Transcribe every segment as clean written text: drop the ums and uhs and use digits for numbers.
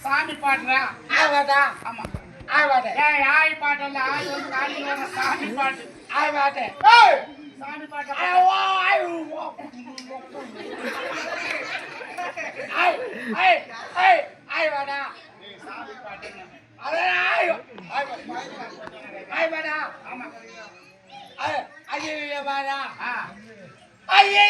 சாமி பாட்டுறா ஆவாடா ஆமா ஆவாடா ஏய் ஆய் பாட்டல்ல ஆய் வந்து காலையில வர சாமி பாட்டு ஆவாடா ஏய் சாமி பாட்டு ஆவாடா சாமி பாட்டு அட ஆவாடா ஆமா ஐயா வாடா ஆ ஐயே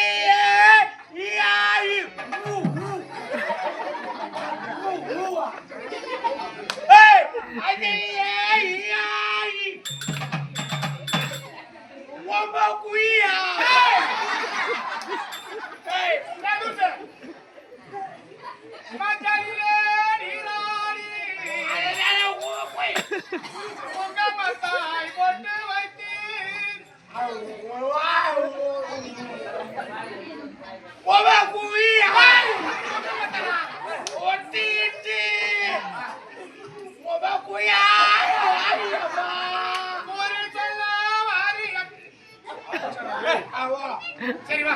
சரி வா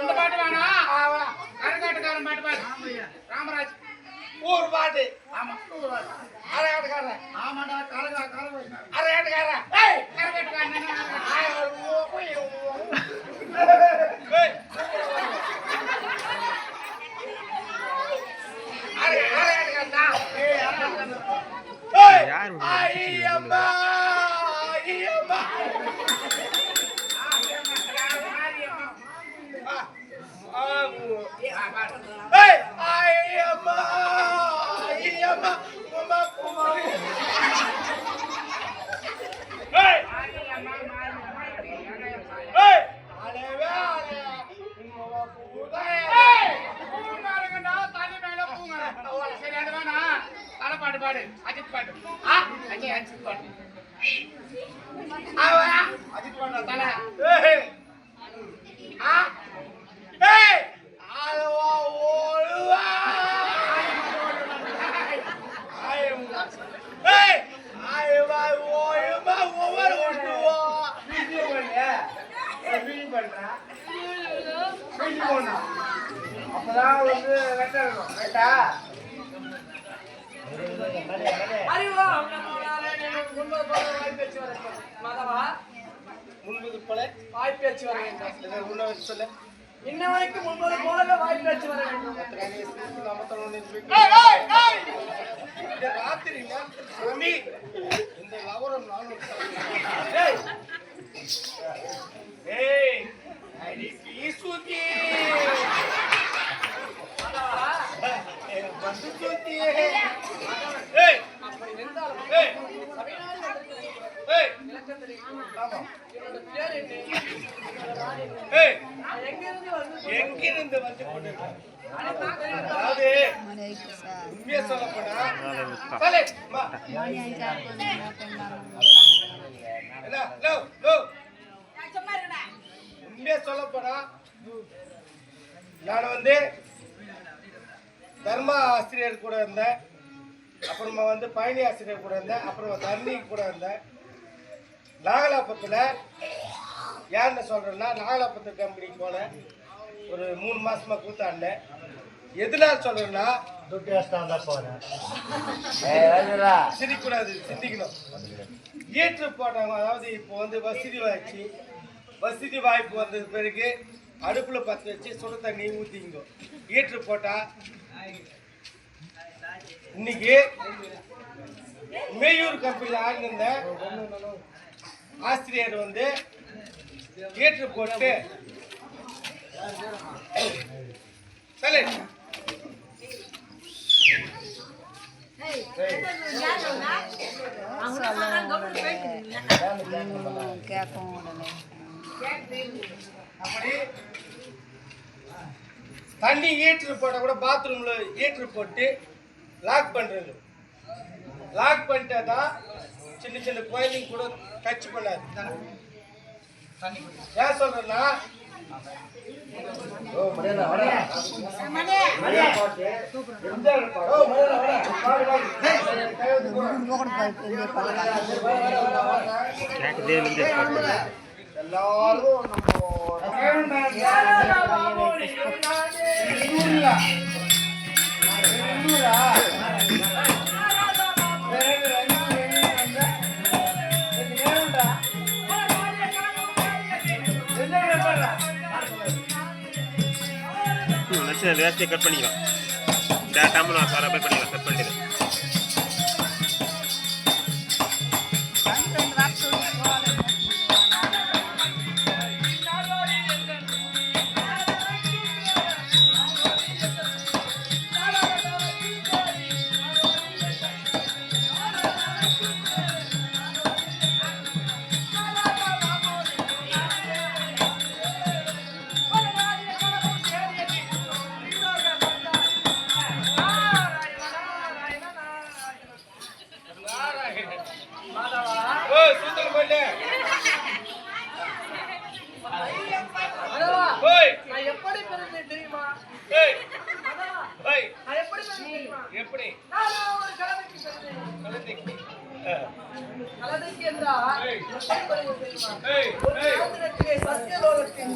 இந்த பாட்டு வேணா கரகாட்டக்காரன் பாட்டு பாடு ராமராஜ் ஊர் பாட்டு ஆமா அரகாட்டக்காரன் ஆமாடா கரகாட்டக்காரன் அரகாட்டக்காரன் பாட்டு பாடு அஜித் பாட்டு அஜித் பாட்டு அஜித் பாட்டு தலை அப்பதான் வந்து வெட்டா இருக்கும் வெட்டா முன்பது போல வாய்ப்பேச்சு வர வேண்டும். உன்ன சொல்ல இன்ன வரைக்கும் முன்பது போலவே வாய்ப்பேச்சு வர வேண்டும். ராத்திரி சாமி இந்த லவரம் நானும் எங்கிருந்து வந்து அதாவது உண்மையை சொல்லப்போனா உண்மையை சொல்லப்போனா நான் வந்து தர்மா ஆசிரியர் கூட இருந்தேன், அப்புறமா வந்து பயணி ஆசிரியர் கூட இருந்தேன், அப்புறம் தர்ணி கூட இருந்தேன். நாகலாபுரத்தில் யாருன்னு சொல்கிறேன்னா நாகலாபுரத்து கம்பெனிக்கு போனேன். ஒரு 3 மாசமா கூத்தாண்டேன். எதுனா சொல்றேன்னா சிரிக்கூடாது, சிந்திக்கணும். ஈற்று போட்டாங்க. அதாவது இப்போ வந்து வசதி வாய்ப்பு வந்தது பிறகு அடுப்புல பற்ற வச்சு சுட தண்ணி ஊற்றிங்க. ஈற்று போட்டா இன்னைக்கு மேயூர் கம்பெனியில் ஆகியிருந்த ஆசிரியர் வந்து ஈற்று போட்டு சரி அப்படி தண்ணி ஹீட்டர் போட்ட கூட பாத்ரூம்ல ஹீட்டர் போட்டு லாக் பண்றது. லாக் பண்ணிட்டாதான் சின்ன சின்ன குழந்தைங்க கூட டச் பண்ணாது. ஏன் சொல்றேன்னா எல்லாரும் அந்த வேஸ்டியை கட் பண்ணிக்கலாம். டேட்டாமல் நான் சார் அப்படியே பண்ணிக்கலாம். கட் பண்ணிட்டு ஓ சூத்தல் போயிட்டு மாதவா, ஓய் நான் எப்படி பிறந்தேன் தெரியுமா? ஏய் மாதவா, ஓய் நான் எப்படி பிறந்தேன் தெரியுமா? எப்படி நான் ஒரு கலதைக்கு பிறந்தேன். கலந்தைக்கு கலதைக்கு என்றால் ஏய். எப்படி பிறந்தேன் தெரியுமா? ஏய் ஒரு ஏய் ஆந்திரத்திலே சத்தியலோகத்தில்